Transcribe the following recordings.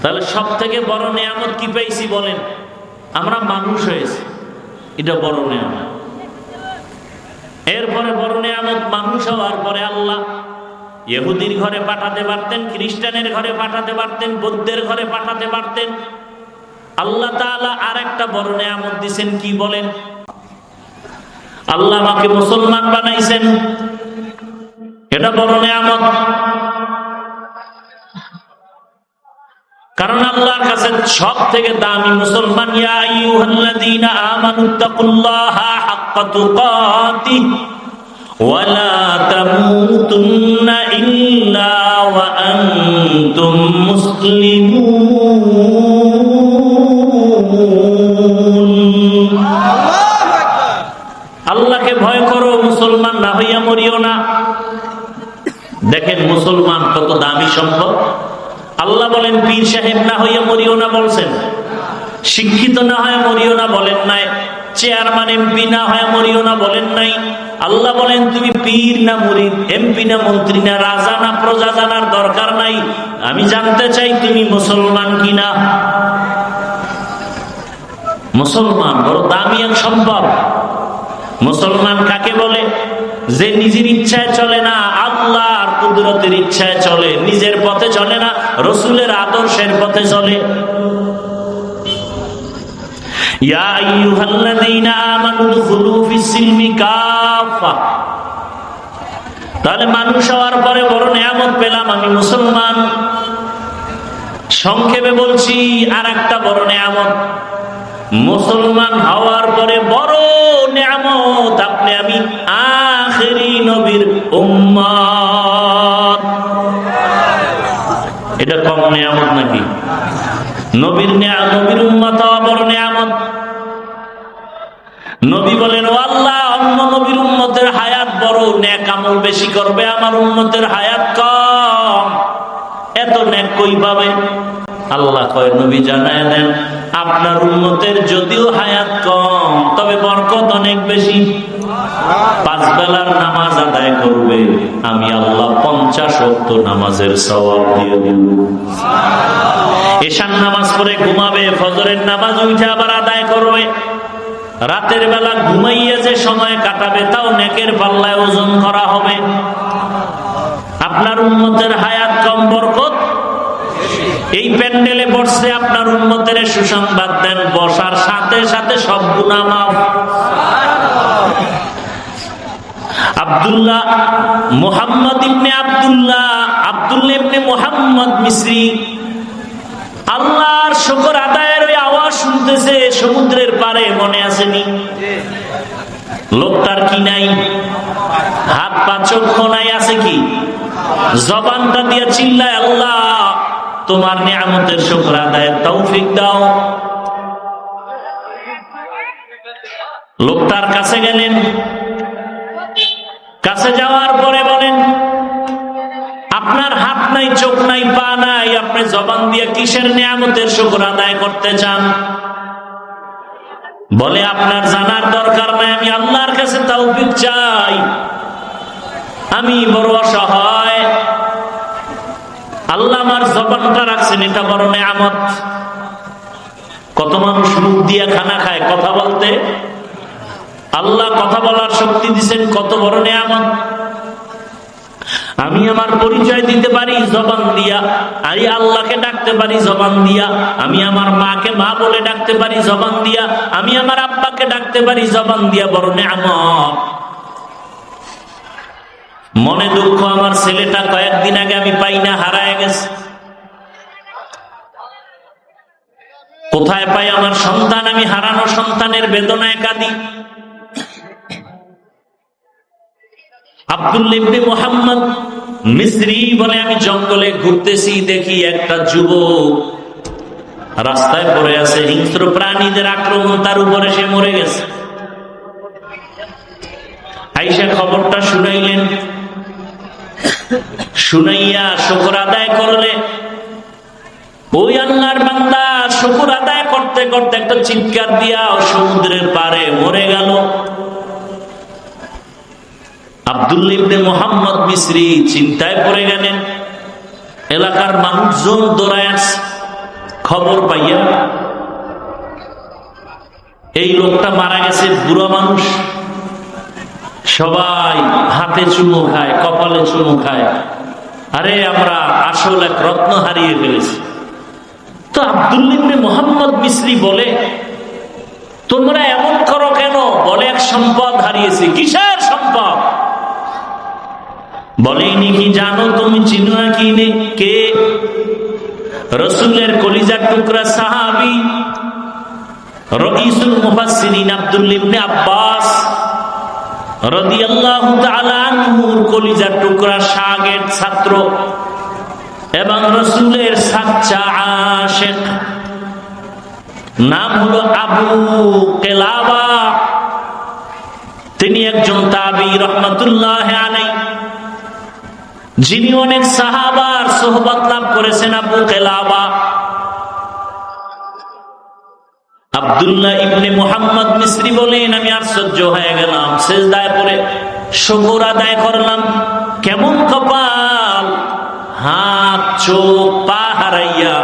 তাহলে সব থেকে বড় নিয়ামত কি পেয়েছি বলেন? আমরা মানুষ হয়েছি, এটা বড় নিয়ামত। এরপরে বড় নিয়ামত মানুষ হওয়ার পরে আল্লাহ ইহুদির ঘরে পাঠাতে পারতেন, খ্রিস্টানের ঘরে পাঠাতে পারতেন, বৌদ্ধের ঘরে পাঠাতে পারতেন। আল্লাহ তাআলা আর একটা বড় নিয়ামত দিয়েছেন, কি বলেন? আল্লাহ আমাকে মুসলমান বানাইছেন, এটা বড় নিয়ামত। কারণ আল্লাহর কাছে সব থেকে দামি মুসলমান। ইয়া আইয়ুহাল্লাযীনা আমানুত্তাকুল্লাহা হাক্কা তুকাতিহ ওয়া লা তামুতুন্না ইল্লা ওয়া আনতুম মুসলিমুন। আল্লাহকে ভয় করো, মুসলমান না হইয়া মরিও না। দেখেন মুসলমান কত দামি সম্পদ। আল্লাহ বলেন পীর সাহেব না হইয়া মরিও না বলছেন, শিক্ষিত না হয়ে মরিও না বলেন নাই, চেয়ারম্যান এমপি না হয়ে মরিও না বলেন নাই। আল্লাহ বলেন তুমি পীর না মুরিদ, এমপি না মন্ত্রী না রাজা না প্রজা জানার দরকার নাই, আমি জানতে চাই তুমি মুসলমান কিনা। মুসলমান বড় দামি এক সম্পদ। মুসলমান কাকে বলে? যে নিজের ইচ্ছায় চলে না, আল্লাহর কুদরতের ইচ্ছায় চলে, নিজের পথে চলে না, রাসূলের আদর্শের পথে চলে। ইয়া আইয়ুহাল্লাযীনা আমানু দুখুলু ফিস-সিলমি কাফা। তাহলে মানুষ হওয়ার পরে বড় নিয়ামত পেলাম, আমি মুসলমান। সংক্ষেপে বলছি আর একটা বড় নিয়ামত, মুসলমান হওয়ার পরে বড় নিয়ামত আপনি আমি আখেরি নবীর উম্মত। এটা কম নিয়ামত নাকি? নবীর উম্মত হওয়া বড় নিয়ামত। নবী বলেন ও আল্লাহ, অন্য নবীর উম্মতের হায়াত বড়, নেক আমল বেশি করবে, আমার উম্মতের হায়াত কম, এত নেক কই পাবে? আল্লাহ কয় নবী জানায় দেন, আপনার উম্মতের যদিও হায়াত কম তবে বরকত অনেক বেশি। 5 বেলার নামাজ আদায় করবে, আমি আল্লাহ 50 ওয়াক্ত নামাজের সওয়াব দিয়ে দেব। এশার নামাজ পড়ে ঘুমাবে, ফজরের নামাজ উঠে আবার আদায় করবে। রাতের বেলা ঘুমাইয়া যে সময় কাটাবে তাও নেকের পাল্লায় ওজন করা হবে। আপনার উম্মতের হায়াত কম, বরকত এই প্যান্ডেলে বসে আপনার উম্মতের সুসংবাদ দেন, বসার সাথে সাথে সব গুনাহ মাফ। আব্দুল্লাহ মুহাম্মদ ইবনে আব্দুল্লাহ ইবনে মুহাম্মদ মিসরি আল্লাহর শুকর আদায়ের ওই আওয়াজ শুনতেছে সমুদ্রের পারে, মনে আসেনি? লোকটার কি নাই? হাত পা চক্ষু নাই, আছে কি? জবানটা দিয়ে চিল্লায়, আল্লাহ তোমার নিয়ামতের শুকর আদায়ের তৌফিক দাও। লোকটার কাছে গেলেন, কাছে যাওয়ার পরে বলেন আপনার হাত নাই, চোখ নাই, পা নাই, আপনি জবান দিয়ে কিসের নিয়ামতের শুকর আদায় করতে চান? বলে আপনার জানার দরকার নাই, আমি আল্লাহর কাছে তৌফিক চাই, আমি বড় অসহায়, আল্লাহ আমার জবানটা রাখছেন, এটা বড় নিয়ামত। কত মানুষ মুখ দিয়ে খানা খায় কথা বলতে, আল্লাহ কথা বলার শক্তি দিচ্ছেন, কত বড় নিয়ামত। আমি আমার পরিচয় দিতে পারি জবান দিয়া, আমি আল্লাহকে ডাকতে পারি জবান দিয়া, আমি আমার মাকে মা বলে ডাকতে পারি জবান দিয়া, আমি আমার আব্বাকে ডাকতে পারি জবান দিয়া, বড় নিয়ামত। মনে দুঃখ, আমার ছেলেটা কয়েকদিন আগে আমি পাই না, হারায় গেছে। কোথায় পাই আমার সন্তান? আমি হারানো সন্তানের বেদনায় কাঁদি। আব্দুল্লাহ ইবনে মুহাম্মদ মিসরি বলে আমি জঙ্গলে ঘুরতেছি, দেখি একটা যুবক রাস্তায় পড়ে আছে, হিংস্র প্রাণীদের আক্রমণ, তার উপরে সে মরে গেছে। আয়েশা খবরটা শুনাইলেন, শুনাইয়া শুকর আদায় করলে। ওই আল্লাহর বান্দা শুকর আদায় করতে করতে একটা চিৎকার দিয়া সমুদ্রের পারে মরে গেল। আব্দুল্লাহ ইবনে মুহাম্মদ মিসরি চিন্তায় পড়ে গেলেন। এলাকার মানুষজন দৌড়ায় আসছে, খবর পাইয়া এই লোকটা মারা গেছে, বুড়া মানুষ, সবাই হাতে চুমু খায়, কপালে চুমু খায়। আরে আমরা আসল এক রত্ন হারিয়ে ফেলেছি। তো আব্দুল্লাহ ইবনে মুহাম্মদ মিসরি বলে, তোমরা এমন করো কেন? বলে এক সম্পদ হারিয়েছি। কিসের সম্পদ? বলেনি কি জানো, তুমি চিনো না কি কে? রাসূলের কলিজার টুকরা সাহাবী রাইসুল মুফাসসিরিন আব্দুল্লাহ ইবনে আব্বাস রাদিয়াল্লাহু তাআলা আনহুর কলিজার টুকরা শাগির্দ ছাত্র এবং রাসূলের সাচ্চা আশিক, নাম হলো আবু কিলাবা। তিনি একজন তাবী রাহমাতুল্লাহ আলাইহি, যিনি অনেক সাহাবার সোহবত লাভ করেছেন। আবু কিলাবা আব্দুল্লাহ ইবনে মুহাম্মদ মিসরি বলেন, আমি আশ্চর্য হয়ে গেলাম, সিজদায় পড়ে শুকর আদায় করলাম। কেমন কপাল, হাত চোখ পা হারাইয়া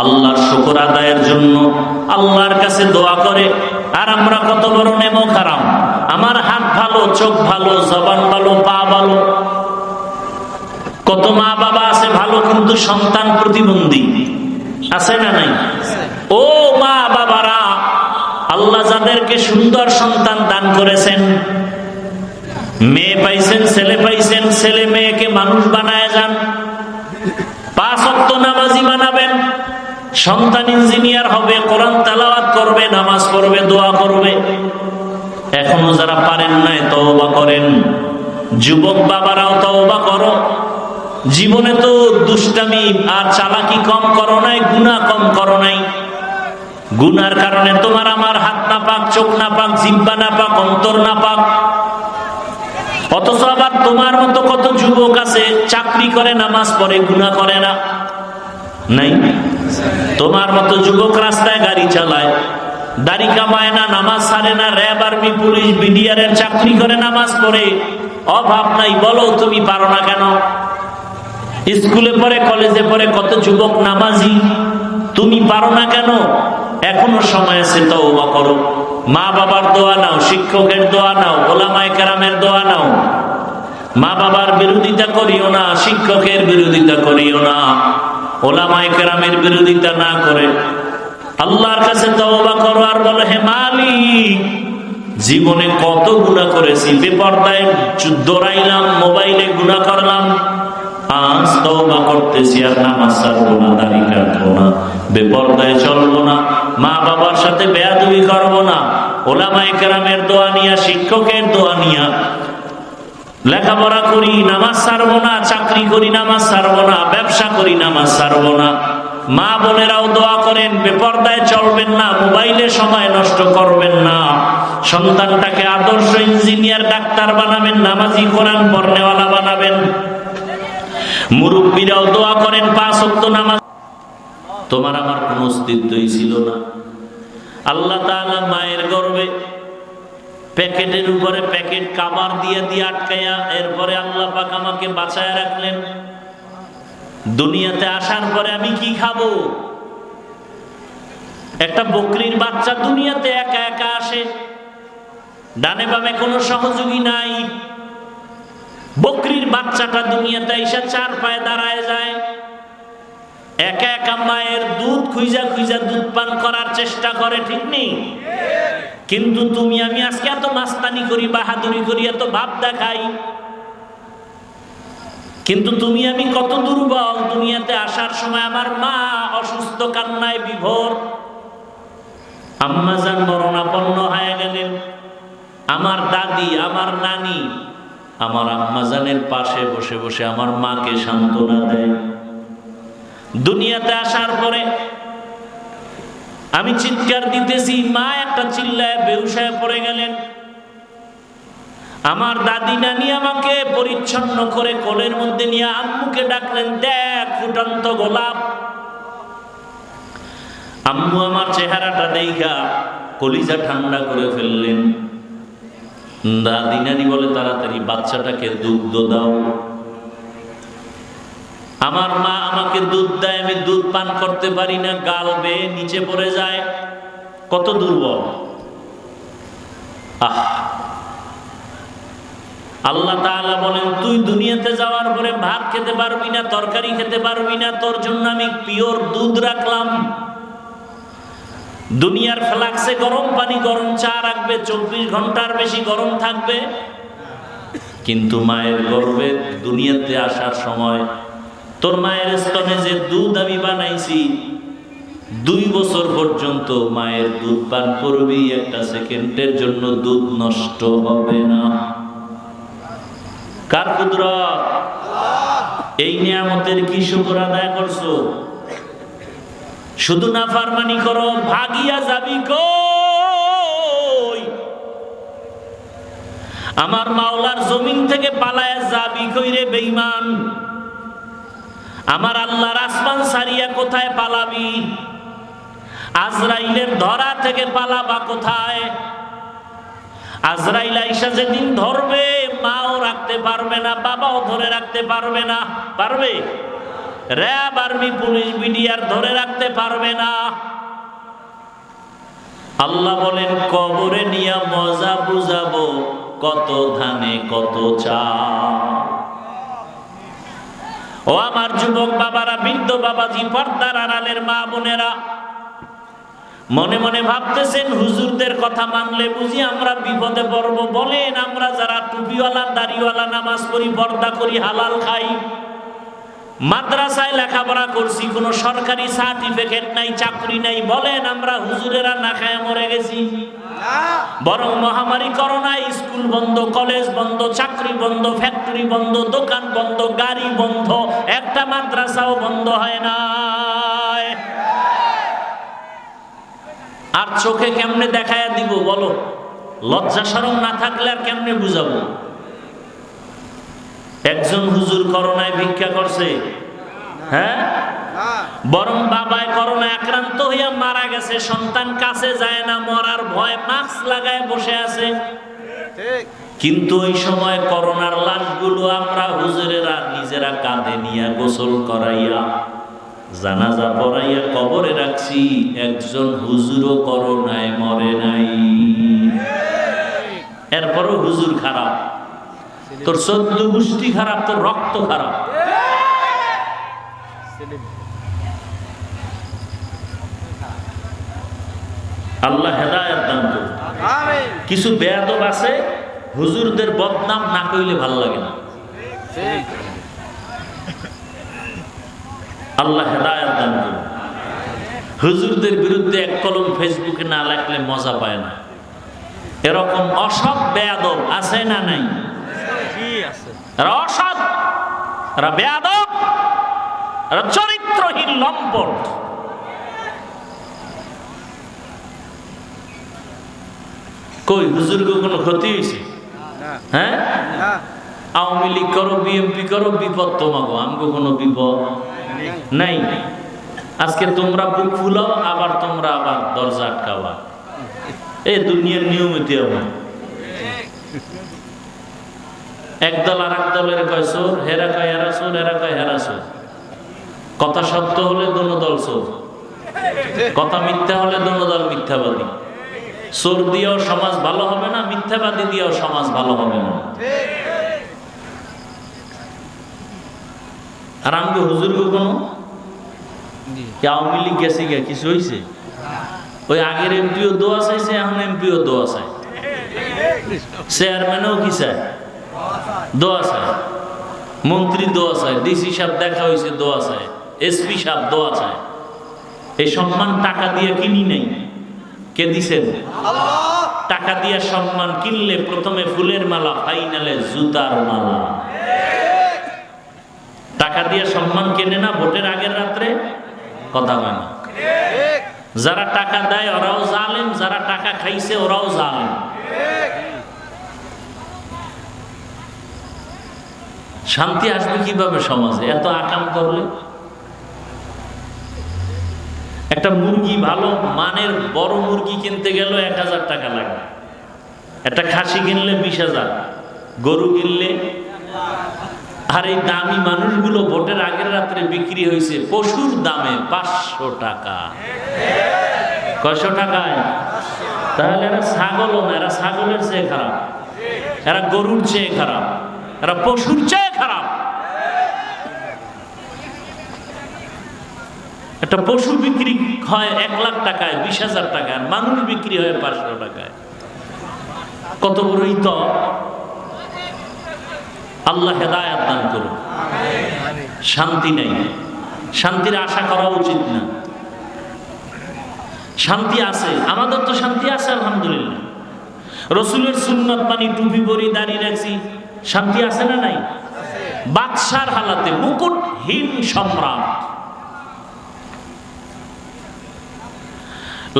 আল্লাহর শুকর আদায়ের জন্য আল্লাহর কাছে দোয়া করে। আর আমরা কত বড় নেমো খারাম, আমার হাত ভালো, চোখ ভালো, জবান ভালো, পা ভালো। কত মা বাবা আছে ভালো, কিন্তু সন্তান প্রতিবন্ধী আছে না নাই? ও মা বাবারা, আল্লাহ যাদেরকে সুন্দর সন্তান দান করেছেন, মেয়ে পাইছেন, ছেলে পাইছেন, ছেলে মেয়েকে মানুষ বানায় যান, 5 ওয়াক্ত নামাজি বানাবেন। সন্তান ইঞ্জিনিয়ার হবে, কোরআন তেলাওয়াত করবে, নামাজ পড়বে, দোয়া করবে। এখনো যারা পারেন নাই তওবা করেন। যুবক বাবারাও তওবা করো। জীবনে তো দুষ্টামি আর চালাকি কম করো নাই, গুনাহ কম করো নাই। গুনার কারণে তোমার আমার হাত না পাক, চোখ না পাক, জিহ্বা না পাক, অন্তর না পাক। অথচ আবার তোমার মতো কত যুবক আছে চাকরি করে, নামাজ পড়ে, গুনাহ করে না? নাই? তোমার মতো যুবক রাস্তায় গাড়ি চালায়, দাড়ি কামায় না, নামাজ ছাড়ে না, র্যাব, আর্মি, পুলিশ, বিডিআর চাকরি করে, নামাজ পড়ে, অভাব নাই। বলো তুমি পারো না কেন? স্কুলে পড়ে, কলেজে পড়ে কত যুবক নামাজি, তুমি পারো না কেন? এখনো সময় আছে, তওবা করো। মা বাবার দোয়া নাও, শিক্ষকের দোয়া নাও, ওলামায়ে কেরামের দোয়া নাও। মা বাবার বিরোধিতা করিও না, শিক্ষকের বিরোধিতা করিও না, ওলামায়ে কেরামের বিরোধিতা না করে আল্লাহর কাছে তওবা করো। আর বলো, হে মালিক, জীবনে কত গুনাহ করেছি, বেপরদায় দৌড়াইলাম, মোবাইলে গুনাহ করলাম, আজ তওবা করতেছি, আর নামাজ ছাড়বো না, দাড়ি কাটবো না, বেপরদায় চলবো না, মা বাবার সাথে বেয়াদবি করবো না, ওলামায়ে কেরামের দোয়া নিয়া, শিক্ষকের দোয়া নিয়া লেখাপড়া করি, নামাজ ছাড়বো না, চাকরি করি, নামাজ ছাড়বো না, ব্যবসা করি, নামাজ ছাড়বো না। মা বোনেরাও দোয়া করেন, বেপরদায় চলবেন না, মোবাইলে সময় নষ্ট করবেন না, সন্তানটাকে আদর্শ ইঞ্জিনিয়ার, ডাক্তার বানাবেন, নামাজি, কোরআন পড়নেওয়ালা বানাবেন। মুরব্বীরাও দোয়া করেন 5 ওয়াক্ত নামাজ। তোমার আমার কোনো অস্তিত্বই ছিল না। আল্লাহ তাআলা মায়ের গর্ভে প্যাকেটের উপরে প্যাকেট কাবার দিয়ে দিয়ে আটকায়া, এরপরে আল্লাহ পাক আমাকে বাঁচায় রাখলেন। দুনিয়াতে আসার পরে আমি কি খাবো? একটা বকরির বাচ্চা দুনিয়াতে একা একা আসে, ডানে বামে কোনো সহযোগী নাই। বকরির বাচ্চাটা দুনিয়াতে এসে 4 পায়ে দাঁড়ায় যায়, একা একা মায়ের দুধ খুঁজা খুঁজা দুধ পান করার চেষ্টা করে, ঠিক নেই? কিন্তু তুমি আমি আজকে এত মাস্তানি করি, বাহাদুরি করি, এত ভাব দেখাই, কিন্তু তুমি আমি কত দুর্বল। দুনিয়াতে আসার সময় আমার মা অসুস্থ, কান্নায় বিভোর, আম্মাজান মরণাপন্ন হয়ে গেলেন। আমার দাদি, আমার নানি আমার আম্মাজানের পাশে বসে বসে আমার মাকে সান্ত্বনা দেয়। দুনিয়াতে আসার পরে আমি চিৎকার দিতেছি, মা একটা চিল্লায় বেহুশ হয়ে পড়ে গেলেন। আমার দাদি নানি আমাকে পরিচ্ছন্ন করে কোলের মধ্যে নিয়ে আম্মুকে ডাকলেন, দেখ ফুটন্ত গোলাপ। আম্মু আমার চেহারাটা দেখা কলিজা ঠান্ডা করে ফেললেন। দাদি নানি বলে, তাড়াতাড়ি বাচ্চাটাকে দুগ্ধ দাও। আমার মা আমাকে দুধ দেয়, আমি দুধ পান করতে পারি না, গাল বেয়ে নিচে পড়ে যায়। কত দুর্বল! আল্লাহ তাআলা বলেন, তুই দুনিয়াতে যাওয়ার পরে ভাত খেতে পারবি না, তরকারি খেতে পারবি না, তোর জন্য আমি পিওর দুধ রাখলাম। দুনিয়ার ফ্লাক্সে গরম পানি, গরম চা রাখবে, 24 ঘন্টার বেশি গরম থাকবে। কিন্তু মায়ের গর্ভে দুনিয়াতে আসার সময় তোর মায়ের স্তনে যে দুধ আমি বানাইছি, 2 বছর পর্যন্ত মায়ের দুধ পান করবি, একটা সেকেন্ডের জন্য দুধ নষ্ট হবে না। কার কুদরত? এই নিয়ামতের কি শুকর আদায় করছো? শুধু নাফরমানি করো, ভাগিয়া যাবি কই? আমার মাওলার জমিন থেকে পালায়া যাবি কই রে বেঈমান? আমার আল্লাহর আসমান সারিয়া কোথায় পালাবি? আজরাইলের ধরা থেকে পালাবা কোথায়? আজরাইল আইসা যেদিন ধরবে, মাও রাখতে পারবে না, বাবাও ধরে রাখতে পারবে না। পারবে? র‍্যাব, আর্মি, পুলিশ, বিডিআর ধরে রাখতে পারবে না। আল্লাহ বলেন, কবরে নিয়া মজা বুঝাবো, কত ধানে কত চাল। ও আমার যুবক বাবারা, বৃদ্ধ বাবাজি, পর্দার আড়ালের মা বোনেরা, মনে মনে ভাবতেছেন, হুজুরদের কথা মানলে বুঝি আমরা বিপদে পড়ব। বলেন, আমরা যারা টুপিওয়ালা, দাড়িওয়ালা, নামাজ পড়ি, পর্দা করি, হালাল খাই, মাদ্রাসায় লেখাপড়া করছি, কোনো সরকারি সার্টিফিকেট নাই, চাকরি নাই, বলেন আমরা হুজুরেরা না খায় মরে গেছি? বরং মহামারী করোনায় স্কুল বন্ধ, কলেজ বন্ধ, চাকরি বন্ধ, ফ্যাক্টরি বন্ধ, দোকান বন্ধ, গাড়ি বন্ধ, একটা মাদ্রাসাও বন্ধ হয় না। আর চোখে কেমনে দেখায়া দিব বলো? লজ্জা শরম না থাকলে আর কেমনে বুঝাবো? একজন হুজুর করোনায় ভিক্ষা করছে, হ্যাঁ, বরং বাবায় করোনায় আক্রান্ত হইয়া মারা গেছে, সন্তান কাছে যায় না, মরার ভয়, মাস্ক লাগায় বসে আছে। কিন্তু ওই সময় করোনার লাশগুলো আমরা হুজুরেরা নিজেরা কাঁধে নিয়ে গোসল করাইয়া, জানাজা পড়াইয়া কবরে রাখছি। একজন হুজুরও করোনায় মরে নাই। এরপরও হুজুর খারাপ, তোর 14 গোষ্ঠী খারাপ, তোর রক্ত খারাপ। আল্লাহ হেদায়েত দান করুন। কিছু বেয়াদব আছে, হুজুরদের বদনাম না কইলে ভালো লাগে না। আল্লাহ হেদায়েত দান করুন। হুজুরদের বিরুদ্ধে এক কলম ফেসবুকে না লেখলে মজা পায় না। এরকম অসৎ বেয়াদব আছে না নাই? এরা অসৎ, এরা বেয়াদব, এরা চরিত্রহীন লম্পট। কই হুজুরকে কোনো ক্ষতি হয়েছে? হ্যাঁ, আওয়ামী লীগ করো, বিএনপি করো, বিপদ তোমাকে, আমাকে কোনো বিপদ নাই। আজকে তোমরা বুক ফুলাও, আবার তোমরা আবার দরজা আটকাবা। এই দুনিয়ার নিয়মিত এমন। একদল আর এক দলের কয় চোর, হেরা কয় হেরা চোর, হেরা কয় হেরা চোর। কথা সত্য হলে দোনো দল চোর, কথা মিথ্যা হলে দোনো দল মিথ্যাবাদী। চোর দিয়েও সমাজ ভালো হবে না, মিথ্যাবাদী দিয়েও সমাজ ভালো হবে না। আর আমি হুজুর কোনো আওয়ামী লীগ গেছে গিয়া কিছু হয়েছে? ওই আগের এমপিও দোয়া চাইছে, এখন এমপিও দোয়া চায়, চেয়ারম্যানও কি চায়? দোয়া চায়, মন্ত্রী দোয়া চায়, ডিসি সাহেব দেখা হয়েছে দোয়া চায়, এসপি সাহেব দোয়া চায়। এই সম্মান টাকা দিয়ে কিনি নাই, কে দিছেন? টাকা দিয়ে সম্মান কিনলে প্রথমে ফুলের মালা, ফাইনালে জুতার মালা। টাকা দিয়ে সম্মান কেনে না ভোটের আগের রাত্রে, কথা হয় না। যারা টাকা দেয় ওরাও জালেম, যারা টাকা খাইছে ওরাও জালেম। শান্তি আসবে কিভাবে সমাজে এত আকাম করলে? একটা মুরগি, ভালো মানের বড় মুরগি কিনতে গেল 1000 টাকা লাগে। একটা খাসি কিনলে 20,000, গরু কিনলে আর এই দামি মানুষগুলো ভোটের আগের রাত্রে বিক্রি হয়েছে পশুর দামে 500 টাকা। কয়শো টাকায়? তাহলে এরা ছাগলও না, এরা ছাগলের চেয়ে খারাপ, এরা গরুর চেয়ে খারাপ, এরা পশুর চেয়ে খারাপ। একটা পশু বিক্রি হয় 1 লাখ টাকায়, 20,000 টাকায়, মানুষ বিক্রি হয় 500 টাকায়। কত বড়ই তো! আল্লাহ হেদায়েত দান করুন। শান্তি নাই, শান্তির আশা করা উচিত না। শান্তি আছে, আমাদের তো শান্তি আছে আলহামদুলিল্লাহ। রসুলের সুন্নাত মানি, টুপি পরি, দাঁড়িয়ে রাখছি, শান্তি আছে না নাই? বাদশার হালাতে, মুকুটহীন সম্রাট।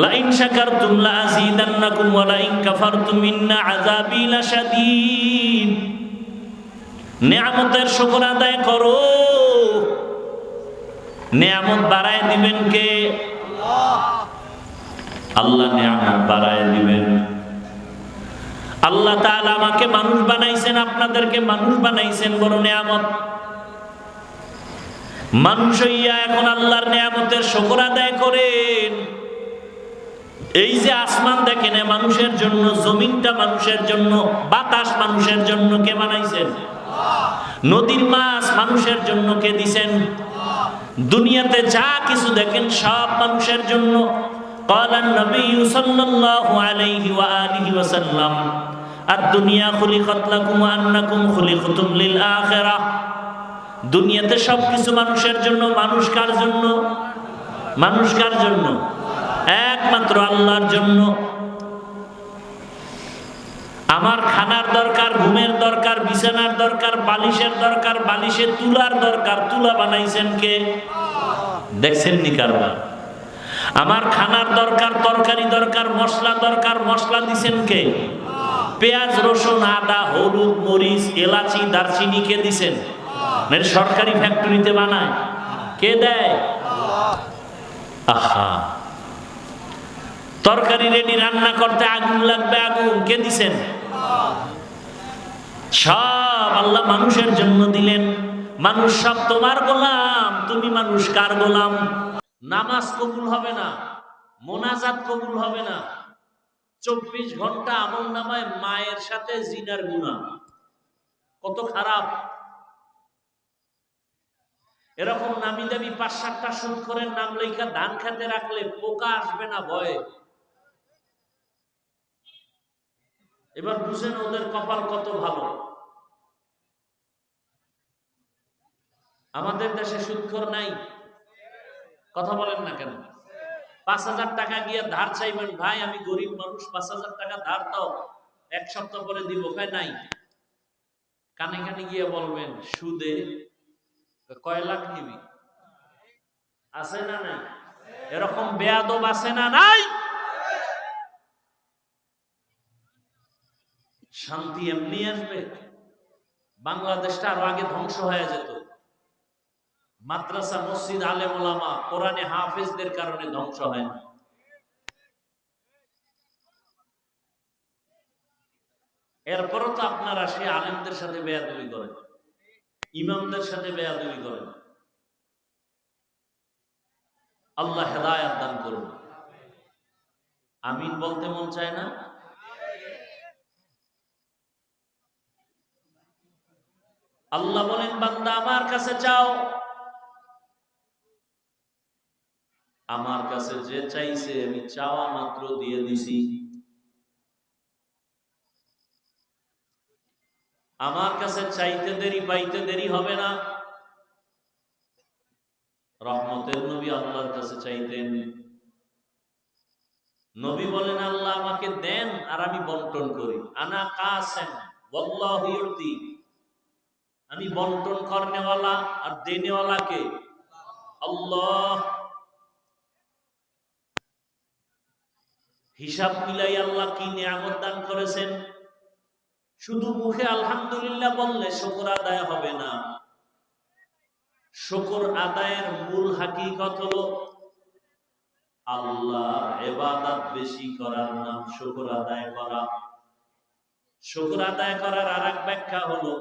লাইন শাকারতুম লাযীদান্নাকুম ওয়া লাইন কাফারতুম ইন্না আযাবী লাশাদীদ। নিয়ামতের শুকর আদায় করো, নিয়ামত বাড়ায় দিবেন কে? আল্লাহ নিয়ামত বাড়ায় দিবেন। আল্লাহ তাআলা আমাকে মানুষ বানাইছেন, আপনাদেরকে মানুষ বানাইছেন, বড় নিয়ামত। মানুষ হইয়া এখন আল্লাহর নিয়ামতের শুকর আদায় করেন। এই যে আসমান দেখেন মানুষের জন্য, জমিনটা মানুষের জন্য, বাতাস মানুষের জন্য, কে বানাইছেন? নদীর মাছ মানুষের জন্য কে দিছেন? দুনিয়াতে যা কিছু দেখেন সব মানুষের জন্য। قال النبي صلى الله عليه وآله وسلم الدنيا خلقت لكم وأنكم خلقتم للآخرة। দুনিয়াতে সব কিছু মানুষের জন্য। মানুষ কার জন্য? মানুষ কার জন্য? একমাত্র আল্লাহর জন্য। আমার খানার দরকার, ঘুমের দরকার, বিছানার দরকার, বালিশের দরকার, বালিশে তুলার দরকার। তুলা বানাইছেন কে? দেখছেন নি কারবার? আমার খানার দরকার, তরকারি দরকার, মশলা দরকার, মশলা দিছেন কে? পেঁয়াজ, রসুন, আদা, হলুদ, মরিচ, এলাচি, দারচিনি কে দিছেন? সরকারি ফ্যাক্টরিতে বানায় কে দেয়? আহা, তরকারি রেডি, রান্না করতে আগুন লাগবে, আগুন কে দিছেন? সব আল্লাহ মানুষের জন্য দিলেন। মানুষ সব তোমার গোলাম, তুমি মানুষ কার গোলাম? নামাজ কবুল হবে না, মোনাজাত কবুল হবে না, 24 ঘন্টা আমল নামায় মায়ের সাথে জিনার গুনাহ। কত খারাপ! এরকম নামি দামি 5-7টা সুদ করে নাম লেখা ধান খেতে রাখলে পোকা আসবে না ভয়ে। এবার বুঝেন ওদের কপাল কত ভালো। আমাদের দেশে সুদখোর নাই, কথা বলেন না কেন? 5,000 টাকা গিয়ে ধার চাইবেন, ভাই আমি গরিব মানুষ, 5,000 টাকা ধার দাও, 1 সপ্তাহ পরে দিব, কয় নাই। কানে কানে গিয়ে বলবেন সুদে, কয় লাখ নিবি? আছে না নাই? এরকম বেয়াদব আছে না নাই? শান্তি এমনি আসবে? বাংলাদেশটা আরো আগে ধ্বংস হয়ে যেত। মাদ্রাসা, মসজিদ, আলেম ওলামা, কোরআনে হাফেজদের কারণে ধ্বংস হয় না। এরপরও তো আপনারা সে আলেমদের সাথে বেয়াদবি করেন, ইমামদের সাথে বেয়াদবি করেন। আল্লাহ হেদায়েত দান করুন। আমিন বলতে মন চায় না? আল্লাহ বলেন, বান্দা আমার কাছে চাও, আমার কাছে যে চাইছে আমি চাওয়া মাত্র দিয়ে দিছি। আমার কাছে চাইতে দেরি, পাইতে দেরি হবে না। রহমতের নবী আল্লাহর কাছে চাইতেন। নবী বলেন, আল্লাহ আমাকে দেন আর আমি বন্টন করি। আনা কাসেম ওয়াল্লাহু ইউতি। আমি বন্টন করনেওয়ালা আর দেনেওয়ালা কে? আল্লাহ। হিসাব মিলাই আল্লাহ কি নিয়ামত দান করেছেন। শুধু মুখে আলহামদুলিল্লাহ বললে শুকর আদায় হবে না। শুকর আদায়ের মূল হাকিকত হলো আল্লাহ ইবাদত বেশি করার নাম শুকর আদায় করা। শুকর আদায় করার আরেক ব্যাখ্যা হলো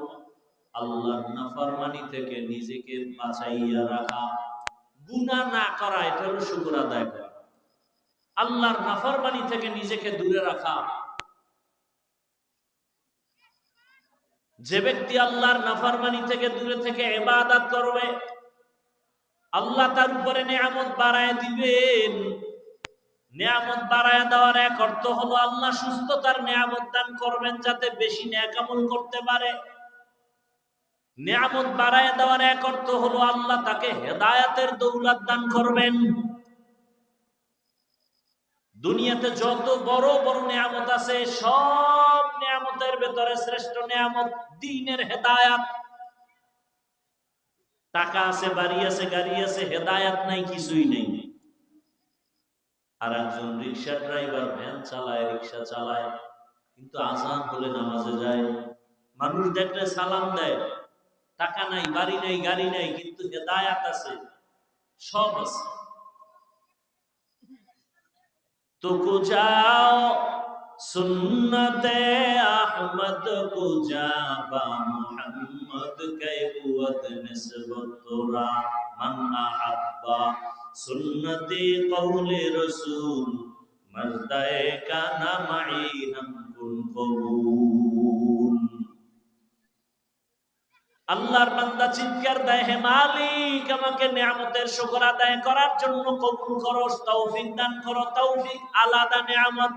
আল্লাহর নাফরমানি থেকে নিজেকে বাঁচাইয়া রাখা, গুনাহ না করা, এটা হলো শুকর আদায় করা। আল্লাহর নাফরমানি থেকে নিজেকে দূরে রাখা। যে ব্যক্তি আল্লাহর নাফরমানি থেকে দূরে থেকে ইবাদত করবে, আল্লাহ তার উপরে নিয়ামত বাড়ায় দিবেন। নিয়ামত বাড়ায় দেওয়ার এক অর্থ হলো আল্লাহ সুস্থতার নিয়ামত দান করবেন যাতে বেশি নেক আমল করতে পারে। নিয়ামত বাড়ায় দেওয়ার এক অর্থ হলো আল্লাহ তাকে হেদায়েতের দৌলত দান করবেন। দুনিয়াতে যত বড় বড় নিয়ামত আছে, সব নিয়ামতের ভেতরে শ্রেষ্ঠ নিয়ামত দ্বীনের হেদায়েত। টাকা আছে, বাড়ি আছে, গাড়ি আছে, হেদায়েত নাই, কিছুই নেই। আর একজন রিক্সা ড্রাইভার ভ্যান চালায়, রিক্সা চালায়, কিন্তু আজান হলে নামাজে যায়, মানুষ দেখলে সালাম দেয়। টাকা নাই, বাড়ি নাই, গাড়ি নাই, কিন্তু হেদায়েত আছে, সব আছে। তো যাও সুন্নতে আহমদ কো যাবা মুহাম্মদ কৈবুত নিসবত তোরা মান আহাব্বা সুন্নতি কওলে রাসূল মর্দায়ে কানা মাই হামকুন কবুল। আল্লাহর বান্দা চিৎকার দেয়, হে মালিক, আমাকে নিয়ামতের শুকর আদায় করার জন্য কবুল করো, তৌফিক দান করো। তৌফিক আলাদা নিয়ামত।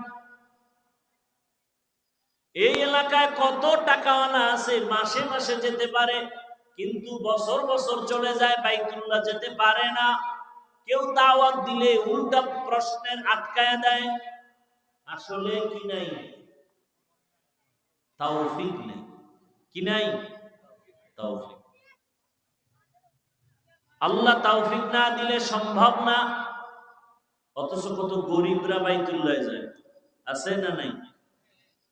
এই এলাকায় কত টাকাওয়ালা আছে, মাসে মাসে যেতে পারে, কিন্তু বছর বছর চলে যায়, বাইতুল্লাহ যেতে পারে না। কেউ দাওয়াত দিলে উল্টা প্রশ্নের আটকায় দেয়। আসলে কি নাই? তৌফিক নেই। কি নাই? তৌফিক। আল্লাহ তৌফিক না দিলে সম্ভব না। অথচ কত গরিবরা বাইতুল্লাহ যায়, আছে না নাই?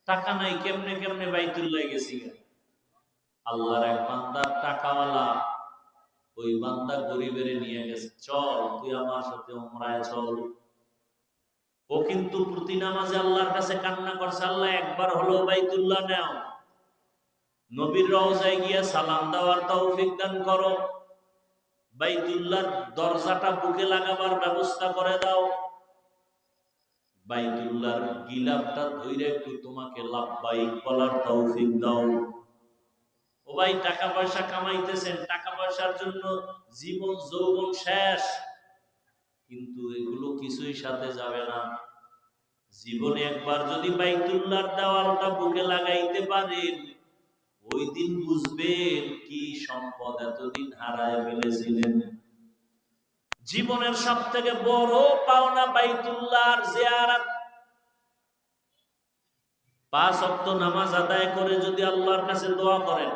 টাকা নাই, কেমনে কেমনে বাইতুল্লাহ গেছি। আল্লাহর এক বান্দা টাকাওয়ালা, ওই বান্দা গরিবের নিয়ে গেছে, চল তুই আমার সাথে উমরায় চল। ও কিন্তু প্রতি নামাজে আল্লাহর কাছে কান্না করছে, আল্লাহ একবার হলো বাইতুল্লাহ নাও, নবীর রওজায় গিয়া সালাম দেওয়ার তৌফিক দান করো, বাইতুল্লাহর দরজাটা বুকে লাগাবার ব্যবস্থা করে দাও, বাইতুল্লাহর গিলাফটা ধইরে একটু তোমাকে লাব্বাইক বলার তৌফিক দাও। ও ভাই, টাকা পয়সা কামাইতেছেন, টাকা পয়সার জন্য জীবন যৌবন শেষ, কিন্তু এগুলো কিছুই সাথে যাবে না। জীবনে একবার যদি বাইতুল্লাহর দেওয়ালটা বুকে লাগাইতে পারেন, ওই দিন বুঝবেন কি সম্পদ এতদিন হারায় ফেলেছিলেন। জীবনের সব থেকে বড় পাওনা বাইতুল্লাহর জিয়ারত। 5 ওয়াক্ত নামাজ আদায় করে যদি আল্লাহর কাছে দোয়া করেন,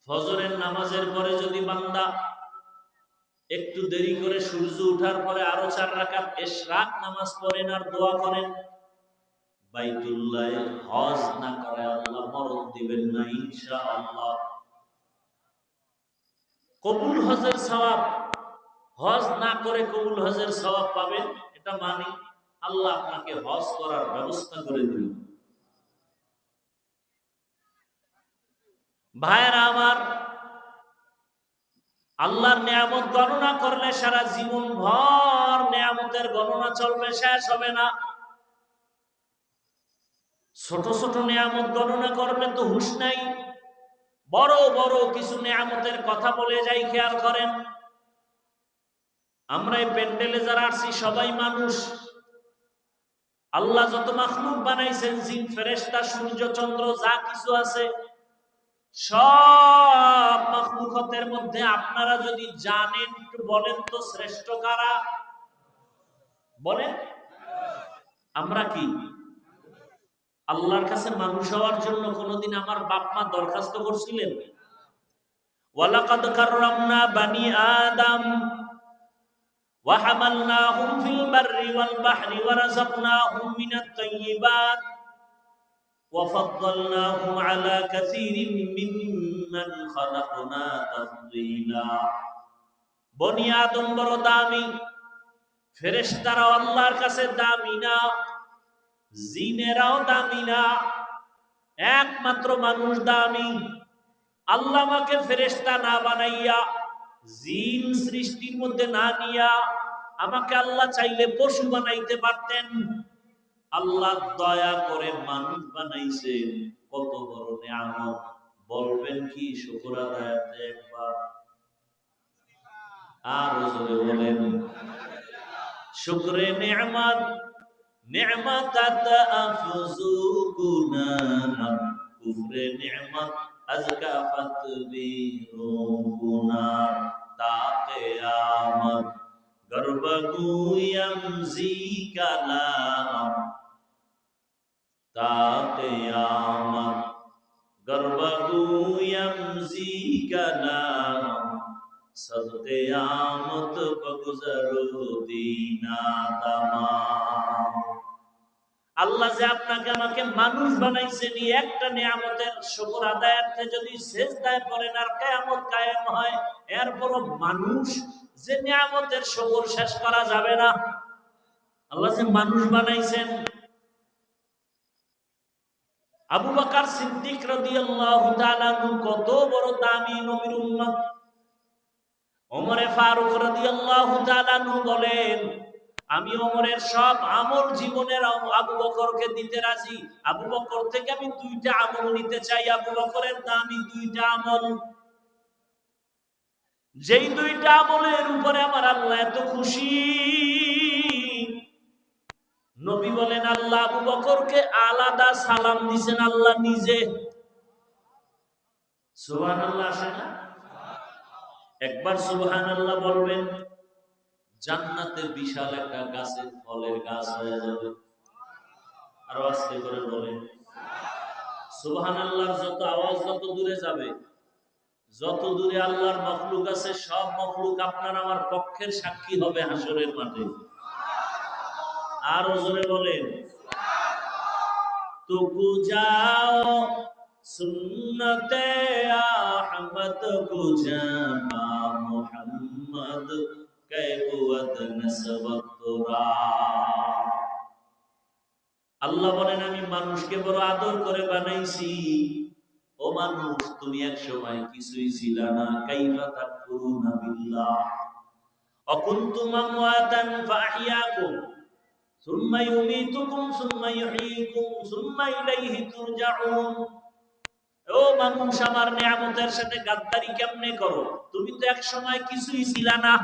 ফজরের নামাজের পরে যদি বান্দা একটু দেরি করে সূর্য ওঠার পরে আরো 4 রাকাত ইশরাক নামাজ পড়েন আর দোয়া করেন, বাইতুল্লাহ হজ না করে আল্লাহ মরণ দিবেন না ইনশাআল্লাহ। কবুল হজের সওয়াব, হজ না করে কবুল হজের সওয়াব পাবেন, এটা মানি। আল্লাহ আপনাকে হজ করার ব্যবস্থা করে দিবেন। ভাইরা আমার, আল্লাহর নিয়ামত গণনা করলে সারা জীবন ভর নিয়ামতের গণনা চলবে, শেষ হবে না। ছোট ছোট নিয়ামত গণনা করলে তো হুঁশ নাই, বড় বড় কিছু নিয়ামতের কথা বলে যাই, খেয়াল করেন। আমরা এই প্যান্ডেলে যারা আসছি সবাই মানুষ। আল্লাহ যত মাখলুক বানাইছেন, জিন ফেরেশতা সূর্য চন্দ্র যা কিছু আছে, সব মাখলুকাতের মধ্যে আপনারা যদি জানেন, একটু বলেন তো শ্রেষ্ঠ কারা? বলেন। আমরা কি আল্লাহর কাছে মানুষ হওয়ার জন্য কোনদিন আমার বাপ মা দরখাস্ত করছিলেন? ওয়ালাকাদ কাররামনা বানি আদম ওয়া হামালনাহুম ফিল বাররি ওয়াল বাহরি ওয়া রাযাকনাহুম মিনাত তাইয়্যিবাত ওয়া ফাদ্দালনাহুম আলা কাসীরিন মিম্মান খালাকনা তাফদীলা। বনি আদম বড় দামি, ফেরেশতারাও আল্লাহর কাছে দামি না, জিনেরাও দামি না, একমাত্র মানুষ দামি। আল্লাহ আমাকে ফেরেশতা না বানাইয়া, জিন সৃষ্টির মধ্যে না নিয়া আমাকে আল্লাহ চাইলে পশু বানাইতে পারতেন। আল্লাহ দয়া করে মানুষ বানাইছেন, কত বড় নিয়ামত। বলবেন কি শুকর আদায় একবার? আর জোরে বলেন শুকরে নিয়ামত। নিয়ামতাত আফজু গুনানা, কুফরে নিয়ামত আজকা ফাতবিরু গুনা। তা কিয়ামত গর্বগুয়াম জি কালাম, তা কিয়ামত গর্বগুয়াম জি কালাম, সদ কিয়ামত বগুজরু দিনা তামাম। আল্লাহ যে আপনাকে আমাকে মানুষ বানাইছেন, এই একটা নিয়ামতের শুকর আদায়ার্থে যদি সিজদায় পড়েন আর কিয়ামত কায়েম হয়, এরপরও মানুষ যে নিয়ামতের শুকর শেষ করা যাবে না। আল্লাহ যে মানুষ বানাইছেন। আবু বকর সিদ্দিক রাদিয়াল্লাহু তাআলা কত বড় দামি নবীর উম্মত। ওমরে ফারুক রাদিয়াল্লাহু তাআলা বলেন, আমি ওমরের সব আমল জীবনের আবু বকরকে দিতে রাজি। আবু বকর থেকে আমি 2টা আমল নিতে চাই। আবু বকরের দামি 2টা আমল, যেই 2টা আমলের উপরে আমার আল্লাহ এত খুশি। নবী বলেন, আল্লাহ আবু বকরকে আলাদা সালাম দিয়েছেন আল্লাহ নিজে। সুবহানাল্লাহ আসে না? একবার সুবহানাল্লাহ বলবেন, জান্নাতে বিশাল একটা গাছের ফলের গাছ হয়ে যাবে। আরো আস্তে করে বলেন সুবহানাল্লাহর যত আওয়াজ যত দূরে যাবে, যত দূরে আল্লাহর মখলুক আছে, সব মখলুক আপনার আমার পক্ষের সাক্ষী হবে হাসরের মাঠে। আরো জোরে বলেন তুকু যাও সুন্নতে আহমদ গুজামা মুহাম্মদ কায়বুত নসবত তুরা। আল্লাহ বলেন, আমি মানুষকে বড় আদর করে বানাইছি। ও মানুষ, তুমি এক সময় কিছুই ছিল না। কাইফা তাকফুরুনা বিল্লাহ ওয়া কুনতুম আমওয়াতান ফাআহইয়াকুম সুম্মা ইউমীতুকুম সুম্মা ইহয়ীকুম সুম্মা ইলাইহি তুরজাউন। ও মানুষ, আমার নিয়ামতের সাথে গাদ্দারি কেমনে করো? তুমি তো এক সময় কিছুই ছিল না।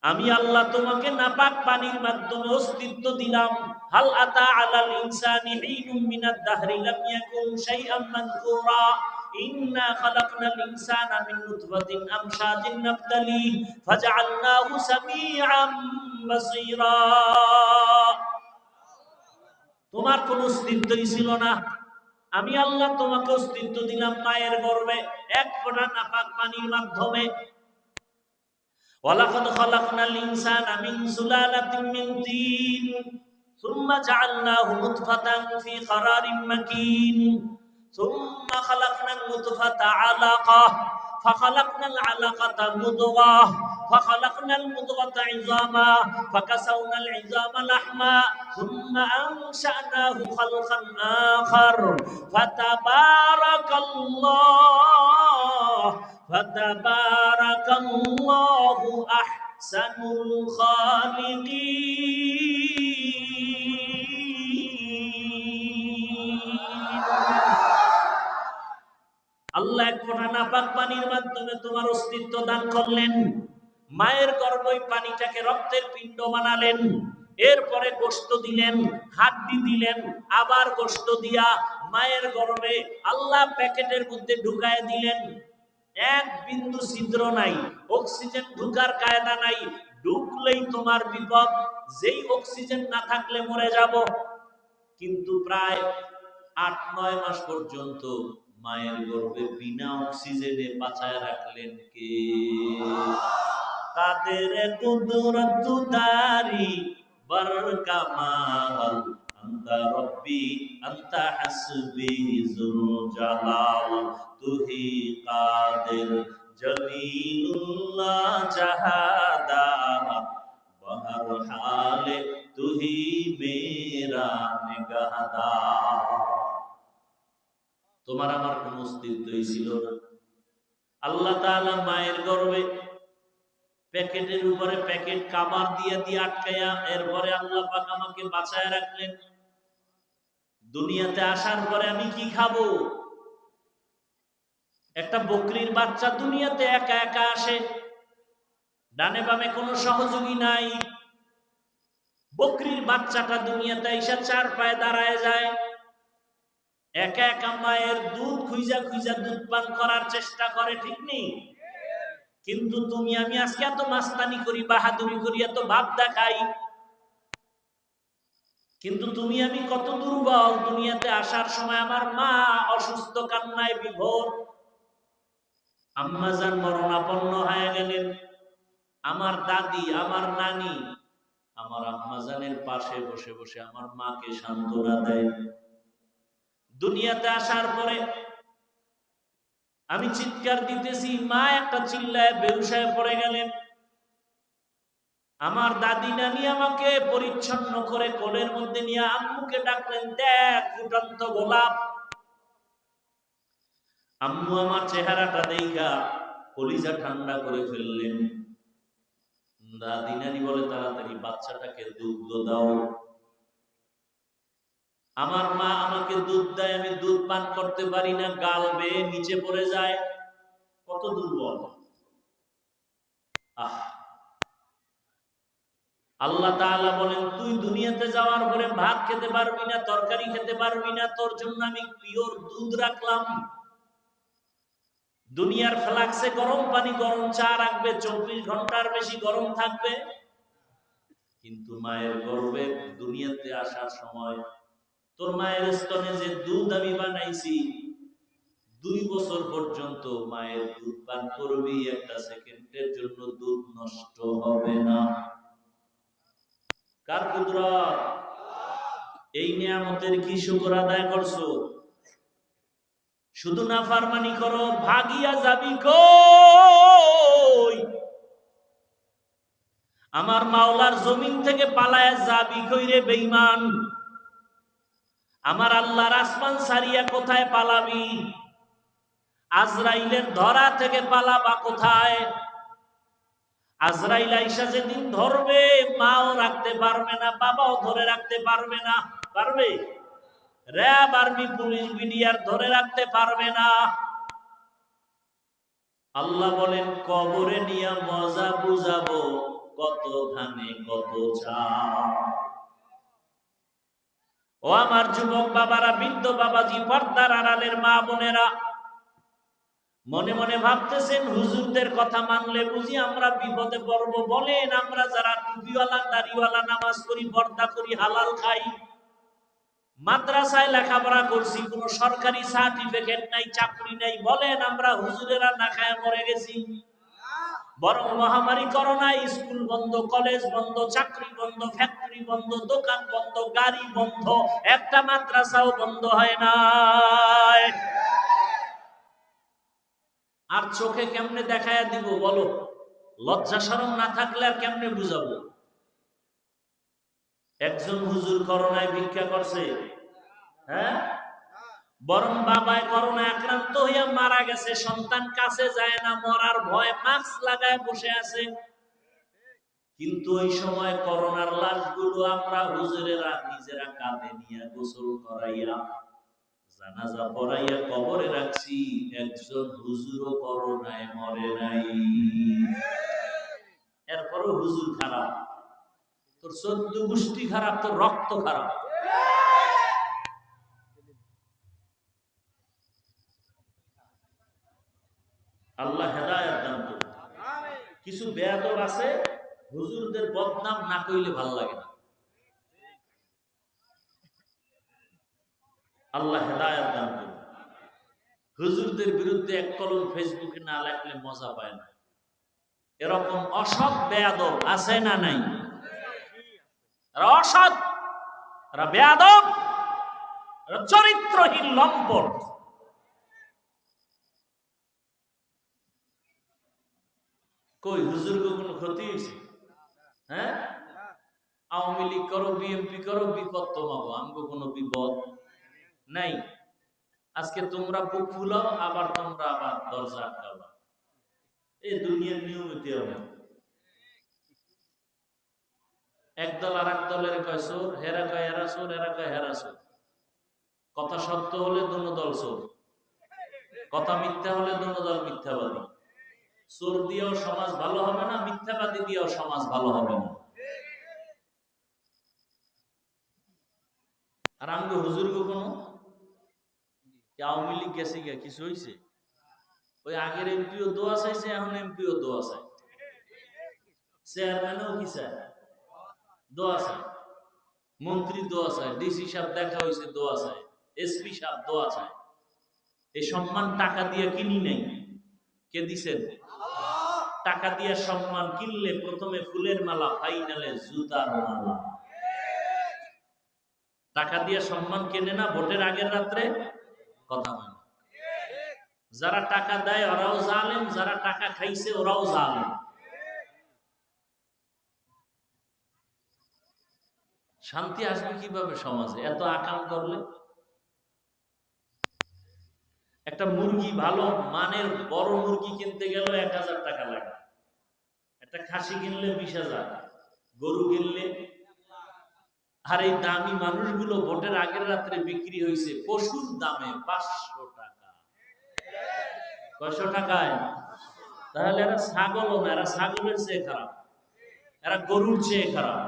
আমি আল্লাহ তোমাকে নাপাক পানির মাধ্যমে অস্তিত্ব দিলাম। হাল আতা আলাল ইনসানি হিনুম মিনাদ দাহরি লাম ইয়াকুন শাইআম মাযকুরা। ইন্না খালাকনাল ইনসানা মিন নুতফাতিন আমশাজিন নাবতালিহি ফাজআলনাহু সামিআম বাসীরা। তোমার কোনো অস্তিত্বই ছিল না, আমি আল্লাহ তোমাকে অস্তিত্ব দিলাম মায়ের গর্ভে এক ফোঁটা নাপাক পানির মাধ্যমে। ওয়ালাকাদ খালাকনাল ইনসানা মিন সুলালাতিন মিন তিন সুম্মা জাআলনাহু নুতফাতান ফি করারিন মাকিন সুম্মা খালাকনান নুতফাতা আলাকাহ ফাখালাকনাল আলাকাতা মুদগাহ ফাখালাকনাল মুদগাতা ইযামা ফাকাসাওনাল ইযামা লাহমা সুম্মা আনশানাহু খালকান আখার ফাতাবারাকাল্লাহু আহসানুল খালিকিন। আল্লাহ এক ফোঁটা নাপাক পানির মাধ্যমে তোমার অস্তিত্ব দান করলেন। মায়ের গর্ভে পানিটাকে রক্তের পিণ্ড বানালেন। এরপরে গোশত দিলেন, হাড্ডি দিলেন, আবার গোশত দিয়া মায়ের গর্ভে আল্লাহ প্যাকেটের মধ্যে ঢুকায় দিলেন। এক বিন্দু ছিদ্র নাই, অক্সিজেন ঢুকার কায়দা নাই। ঢুকলেই তোমার বিপদ। যেই অক্সিজেন না থাকলে মরে যাব। কিন্তু প্রায় 8-9 মাস পর্যন্ত মায়ের গর্ভে বিনা অক্সিজেনে বাঁচায় রাখলেন কে? কাদের কুদরত দারি বর কামাল আনতা রব্বি আনতা হাসবি যুল জালাল তুহি কাদের জলিলুল্লাহ জাহাদা বহর হালে তুহি মেরা নিগাহদার। তোমার আমার কোন অস্তিত্বই ছিল না। আল্লাহ তাআলা মায়ের গর্ভে প্যাকেটের উপরে প্যাকেট কাবার দিয়ে দিয়ে আটকায়া, এরপরে আল্লাহ পাক আমাকে বাঁচায় রাখলেন। দুনিয়াতে আসার পরে আমি কি খাবো? একটা বকরির বাচ্চা দুনিয়াতে একা একা আসে, ডানে বামে কোনো সহযোগী নাই। বকরির বাচ্চাটা দুনিয়াতে এসে চার পায়ে দাঁড়ায় যায়, একা একা মায়ের দুধ খুঁজা খুঁজা দুধ পান করার চেষ্টা করে, ঠিক নেই? কিন্তু তুমি আমি আজকে এত মাস্তানি করি, বাহাদুরি করি, এত ভাব দেখাই, কিন্তু তুমি আমি কত দুর্বল। দুনিয়াতে আসার সময় আমার মা অসুস্থ, কান্নায় বিভোর। আম্মাজান মরণাপন্ন হয়ে গেলেন। আমার দাদি, আমার নানি আমার আম্মাজানের পাশে বসে বসে আমার মাকে সান্ত্বনা দেয়। দুনিয়াতে আসার পরে আমি চিৎকার দিতেছি, মা একটা চিল্লায় বেহুশ হয়ে পড়ে গেলেন। আমার দাদি নানি আমাকে পরিচ্ছন্ন করে কোলের মধ্যে নিয়ে আম্মুকে ডাকলেন, দেখ ফুটন্ত গোলাপ। আম্মু আমার চেহারাটা দেখা কলিজা ঠান্ডা করে ফেললেন। দাদি নানি বলে, তাড়াতাড়ি বাচ্চাটাকে দুধ দাও। আমার মা আমাকে দুধ দেয়, আমি দুধ পান করতে পারি না, গাল বেয়ে নিচে পড়ে যায়। কত দুর্বল! আল্লাহ তাআলা বলেন, তুই দুনিয়াতে যাওয়ার পরে ভাত খেতে পারবি না, তরকারি খেতে পারবি না, তোর জন্য আমি পিওর দুধ রাখলাম। দুনিয়ার ফ্লাক্সে গরম পানি, গরম চা রাখবে, 24 ঘন্টার বেশি গরম থাকবে। কিন্তু মায়ের গর্ভে দুনিয়াতে আসার সময় তোর মায়ের স্তনে যে দুধ আমি বানাইছি, 2 বছর পর্যন্ত মায়ের দুধ পান করবি, একটা সেকেন্ডের জন্য দুধ নষ্ট হবে না। কার কুদরত? এই নিয়ামতের কি শুকর আদায় করছো? শুধু নাফরমানি করো, ভাগিয়া যাবি কই? আমার মাওলার জমিন থেকে পালায়া যাবি কই রে বেঈমান? আমার আল্লাহর আসমান ছাড়িয়া কোথায় পালাবি? আজরাইলের ধরা থেকে পালাবা কোথায়? আজরাইল আইসা যেদিন ধরবে, মাও রাখতে পারবে না, বাবাও ধরে রাখতে পারবে না। পারবে? র‍্যাব, আর্মি, পুলিশ, বিডিআর ধরে রাখতে পারবে না। আল্লাহ বলেন, কবরে নিয়ে মজা বুঝাবো, কত ধানে কত চাল। ও আমার যুবক বাবারা, বৃদ্ধ বাবাজি, পর্দার আড়ালের মা বোনেরা, মনে মনে ভাবতেছেন, হুজুরদের কথা মানলে বুঝি আমরা বিপদে পড়ব। বলেন, আমরা যারা টুপিওয়ালা, দাড়িওয়ালা, নামাজ পড়ি, পর্দা করি, হালাল খাই, মাদ্রাসায় লেখাপড়া করছি, কোন সরকারি সার্টিফিকেট নাই, চাকরি নাই, বলেন আমরা হুজুরেরা না খায় মরে গেছি? বরং মহামারী করোনায় স্কুল বন্ধ, কলেজ বন্ধ, চাকরি বন্ধ, ফ্যাক্টরি বন্ধ, দোকান বন্ধ, গাড়ি বন্ধ, একটা মাদ্রাসাও বন্ধ হয় না। আর চোখে কেমনে দেখায়া দিব বলো? লজ্জা শরম না থাকলে আর কেমনে বুঝাবো? একজন হুজুর করোনায় ভিক্ষা করছে, হ্যাঁ, বরং বাবায় করোনা আক্রান্ত হইয়া মারা গেছে, সন্তান কাছে যায় না, মরার ভয়, মাস্ক লাগায় বসে আছে। কিন্তু ওই সময় করোনার লাশগুলো আমরা হুজুরেরা নিজেরা কাঁধে নিয়ে গোসল করাইয়া, জানাজা পড়াইয়া কবরে রাখছি। একজন হুজুরও করোনায় মরে নাই। এরপরও হুজুর খারাপ, তোর 14 গোষ্ঠী খারাপ, তোর রক্ত খারাপ। আল্লাহ হেদায়েত দান করুন। কিছু বেয়াদব আছে, হুজুরদের বদনাম না কইলে ভালো লাগে না। আল্লাহ হেদায়েত দান করুন। হুজুরদের বিরুদ্ধে এক কলম ফেসবুকে না লেখলে মজা পায় না। এরকম অসৎ বেয়াদব আছে না নাই? অসৎ, বেয়াদব, চরিত্রহীন লম্পট। কই হুজুরকে কোনো ক্ষতি হয়েছে? হ্যাঁ, আওয়ামী লীগ করো, বিএনপি করো, বিপদ তোমাগো, আমগো কোনো বিপদ নাই। আজকে তোমরা বুক ফুলাও, আবার তোমরা আবার দরজা আটকাবা। এই দুনিয়ার নিয়ম এটি হবে। একদল আর এক দলের কয় চোর, হেরা কয় হেরা চোর, হেরা কয় হেরা চোর। কথা সত্য হলে দোনো দল চোর, কথা মিথ্যা হলে দোনো দল মিথ্যাবাদী। চোর দিয়েও সমাজ ভালো হবে না, মিথ্যাবাদী দিয়েও সমাজ ভালো হবে না। আর আমি হুজুর কোনো আওয়ামী লীগ গেছে গিয়া কিছু হয়েছে? ওই আগের এমপিও দোয়া চাইছে, এখন এমপিও দোয়া চাই, চেয়ারম্যানও কি চায়? দোয়া চায়, মন্ত্রী দোয়া চায়, ডিসি সাহেব দেখা হয়েছে দোয়া চায়, এসপি সাহেব দোয়া চায়। এই সম্মান টাকা দিয়ে কিনি নাই, কে দিছেন? টাকা দিয়ে সম্মান কিনলে প্রথমে ফুলের মালা, ফাইনালে জুতার মালা। টাকা দিয়ে সম্মান কেনে না, ভোটের আগের রাত্রে কথা হয় না। যারা টাকা দেয় ওরাও জালেম, যারা টাকা খাইছে ওরাও জালেম। শান্তি আসবে কিভাবে সমাজে এত আকাম করলে? একটা মুরগি ভালো মানের বড় মুরগি কিনতে গেলে 1000 টাকা লাগে, একটা খাসি কিনলে 20,000, গরু কিনলে। আর এই দামি মানুষগুলো ভোটের আগের রাত্রে বিক্রি হয়েছে পশুর দামে 500 টাকা। 500 টাকায়? তাহলে এরা ছাগলও না, এরা ছাগলের চেয়ে খারাপ, এরা গরুর চেয়ে খারাপ,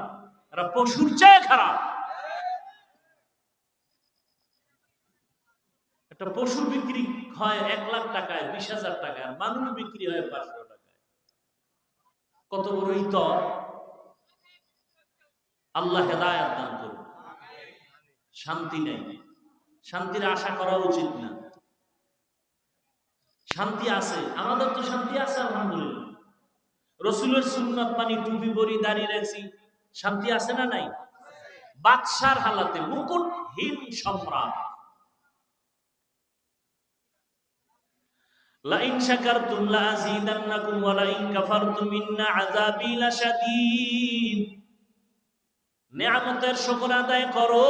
এরা পশুর চেয়ে খারাপ। একটা পশু বিক্রি হয় 1 লাখ টাকায়, 20,000 টাকায়, আর মানুষ বিক্রি হয় 500 টাকায়। কত বড় ইতর! আল্লাহ হেদায়েত দান করুন। শান্তি নেই, শান্তির আশা করা উচিত না। শান্তি আছে, আমাদের তো শান্তি আছে আলহামদুলিল্লাহ। রসুলের সুন্নাত মানি, টুপি পরি, দাঁড়িয়ে রাখছি, শান্তি আছে না নাই? বাদশার হালাতে, মুকুটহীন সম্রাট। লাইন শাকারতুম লাযীদান্নাকুম ওয়া লাইন কাফারতুম ইন্না আযাবী লাশাদীদ। নিয়ামতের শুকর আদায় করো,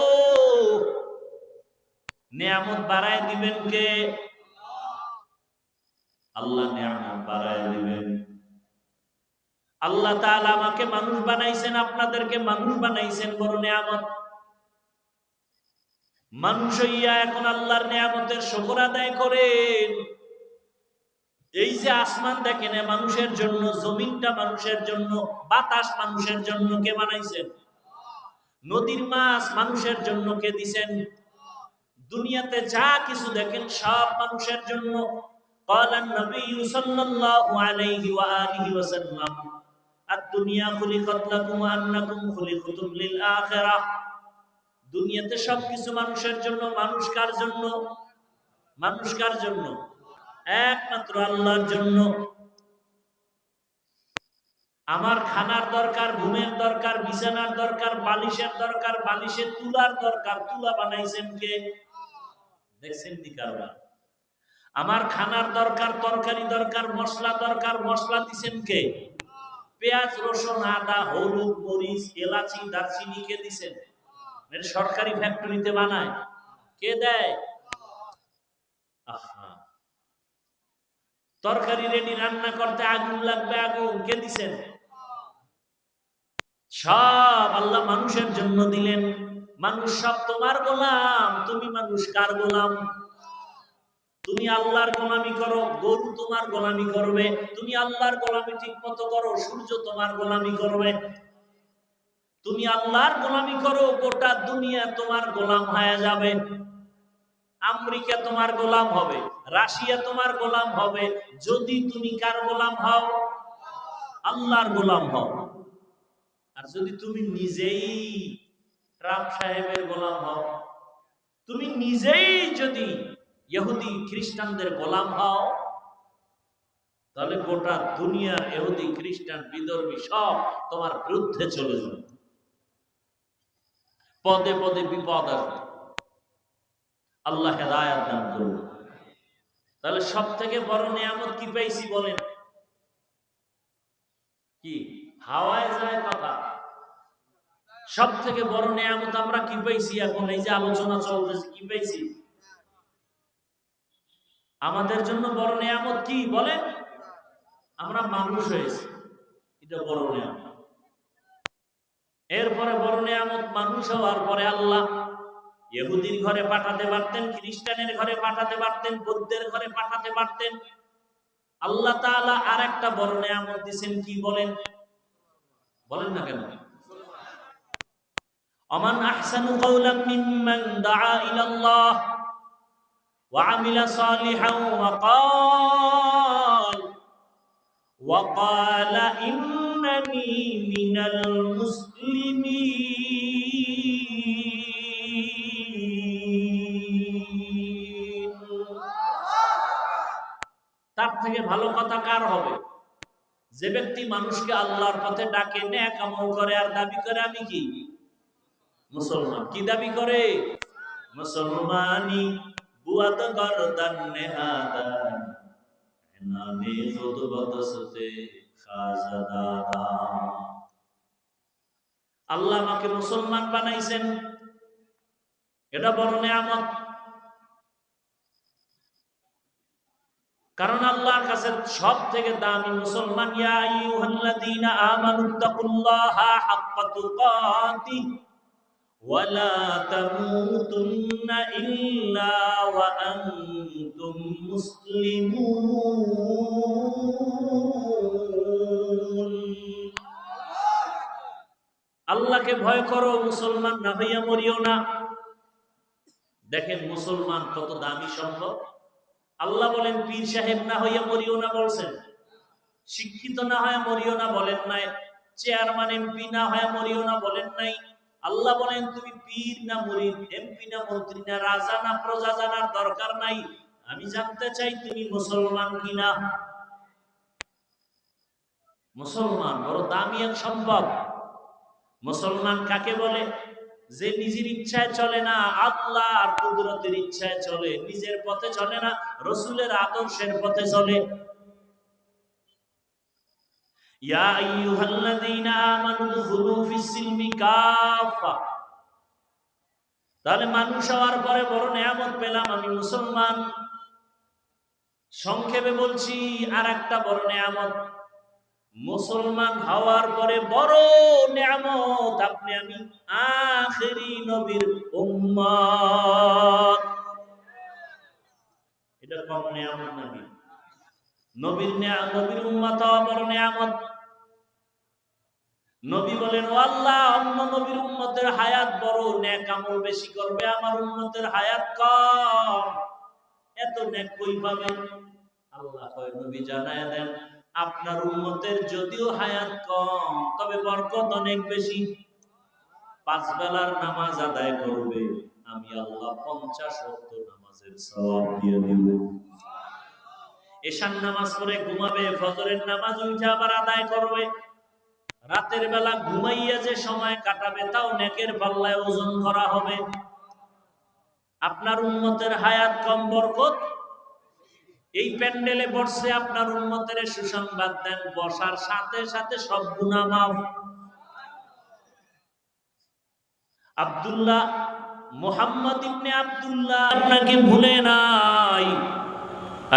নিয়ামত বাড়ায় দিবেন কে? আল্লাহ নিয়ামত বাড়ায় দিবেন। আল্লাহ তাআলা আমাকে মানুষ বানাইছেন, আপনাদেরকে মানুষ বানাইছেন, বড় নিয়ামত। মানুষ হইয়া এখন আল্লাহর নিয়ামতের শুকর আদায় করেন। এই যে আসমান দেখেন মানুষের জন্য, জমিনটা মানুষের জন্য, বাতাস মানুষের জন্য, কে বানাইছেন? নদীর মাছ মানুষের জন্য, কে দিছেন? দুনিয়াতে যা কিছু দেখেন সব মানুষের জন্য। قال النبي صلى الله عليه وآله وسلم الدنيا خلقت لكم وأنكم خلقتم للآخرة। দুনিয়াতে সবকিছু মানুষের জন্য। মানুষ কার জন্য? মানুষ কার জন্য? একমাত্র আল্লাহর জন্য। আমার খানার দরকার, ঘুমের দরকার, বিছানার দরকার, বালিশের দরকার, বালিশের তুলার দরকার। তুলা বানাইছেন কে? দেখছেন নি কারবার? আমার খানার দরকার, তরকারি দরকার, মশলা দরকার, মশলা দিছেন কে? পেঁয়াজ, রসুন, আদা, হলুদ, মরিচ, এলাচি, দারচিনি কে দিছেন? সরকারি ফ্যাক্টরিতে বানায়, কে দেয়? আহা, তরকারি রেডি, রান্না করতে আগুন লাগবে, আগুন কে দিছেন? সব আল্লাহ মানুষের জন্য দিলেন। মানুষ সব তোমার গোলাম, তুমি মানুষ কার গোলাম? তুমি আল্লাহর গোলামি করো, গরু তোমার গোলামি করবে। তুমি আল্লাহর গোলামি ঠিক মতো করো, সূর্য তোমার গোলামি করবে। তুমি আল্লাহর গোলামি করো, গোটা দুনিয়া তোমার গোলাম হয়ে যাবে। আমেরিকা তোমার গোলাম হবে, রাশিয়া তোমার গোলাম হবে, যদি তুমি কার গোলাম হও? আল্লাহর গোলাম হও। আর যদি তুমি নিজেই ট্রাম্প সাহেবের গোলাম হও, তুমি নিজেই যদি ইহুদি খ্রিস্টানদের গোলাম হও, তাহলে গোটা দুনিয়ার ইহুদি খ্রিস্টান বিধর্মী সব তোমার বিরুদ্ধে চলে যাবে। পদে পদে বিপদ আসবে। আল্লাহ হেদায়েত দান করুন। তাহলে সব থেকে বড় নিয়ামত কি পাইছি বলেন? কি হাওয়ায় যায় কথা? সব থেকে বড় নিয়ামত আমরা কি পাইছি? এখন এই যে আলোচনা চলতেছে, কি পাইছি? আমাদের জন্য বড় নিয়ামত কি বলে? আমরা মানুষ হয়েছি, এটা বড় নিয়ামত। এরপরে বড় নিয়ামত মানুষ হওয়ার পরে আল্লাহ ইহুদির ঘরে পাঠাতে পারতেন, খ্রিস্টানের ঘরে পাঠাতে পারতেন, বৌদ্ধের ঘরে পাঠাতে পারতেন। আল্লাহ তাআলা আর একটা বড় নিয়ামত দিয়েছেন, কি বলেন? বলেন না কেন? আমান আহসানু কাওলাম মিম্মান দাআ ইলাল্লাহ ওয়া আমিলা সালিহান ওয়া ক্বালা ইন্নানী মিনাল মুসলিমিন। তার থেকে ভালো কথা কার হবে? যে ব্যক্তি মানুষকে আল্লাহর পথে ডাকে, নেক আমল করে আর দাবি করে আমি কি মুসলমান। কি দাবি করে? মুসলমানি বুয়াত গরদান নেহাদান নামে খুতবত সতে খাজাদাদা। আল্লাহ আমাকে মুসলমান বানাইছেন, এটা বড় নিয়ামত। কারণ আল্লাহর কাছে সব থেকে দামি মুসলমান। ইয়া আইয়ুহাল্লাযীনা আমানুত্তাকুল্লাহা হাক্কা তুকাতিহ ওয়া লা তামুতুন্না ইল্লা ওয়া আনতুম মুসলিমুন। আল্লাহকে ভয় করো, মুসলমান না হইয়া মরিও না। দেখেন মুসলমান কত দামি সম্পদ। আল্লাহ বলেন পীর সাহেব না হইয়া মরিও না বলছেন, শিক্ষিত না হয়ে মরিও না বলেন নাই, চেয়ারম্যান এমপি না হয়ে মরিও না বলেন নাই। আল্লাহ বলেন তুমি পীর না মুরিদ, এমপি না মন্ত্রী না রাজা না প্রজা জানার দরকার নাই, আমি জানতে চাই তুমি মুসলমান কিনা। মুসলমান বড় দামি এক সম্পদ। মুসলমান কাকে বলে? যে নিজের ইচ্ছায় চলে না, আল্লাহর কুদরতের ইচ্ছায় চলে, নিজের পথে চলে না, রাসূলের আদর্শের পথে চলে। ইয়া আইয়ুহাল্লাযীনা আমানু দুখুলু ফিস-সিলমি কাফা। তাহলে মানুষ হওয়ার পরে বড় নিয়ামত পেলাম, আমি মুসলমান। সংক্ষেপে বলছি, আর একটা বড় নিয়ামত মুসলমান হওয়ার পরে বড় নিয়ামত, আপনি আমি আখেরি নবীর উম্মত। এটা কম নিয়ামত নাকি? নবীর উম্মত হওয়া বড় নিয়ামত। নবী বলেন, ও আল্লাহ, অন্য নবীর উম্মতের হায়াত বড়, নেক আমল বেশি করবে, আমার উম্মতের হায়াত কম, এত নেক কই পাবে? আল্লাহ কয়, নবী জানায় দেন, আপনার উম্মতের যদিও হায়াত কম, তবে বরকত অনেক বেশি। 5 বেলার নামাজ আদায় করবে, আমি আল্লাহ 50 ওয়াক্ত নামাজের সওয়াব দিয়ে দেব। এশার নামাজ পড়ে ঘুমাবে, ফজরের নামাজ উঠে আবার আদায় করবে। রাতের বেলা ঘুমাইয়া যে সময় কাটাবে, তাও নেকের পাল্লায় ওজন করা হবে। আপনার উম্মতের হায়াত কম, বরকত। এই প্যান্ডেলে বসে আপনার উম্মতের সুসংবাদ দেন, বসার সাথে সাথে সব গুনাহ মাফ। আব্দুল্লাহ, মুহাম্মদ ইবনে আব্দুল্লাহ আপনাকে ভুলে নাই।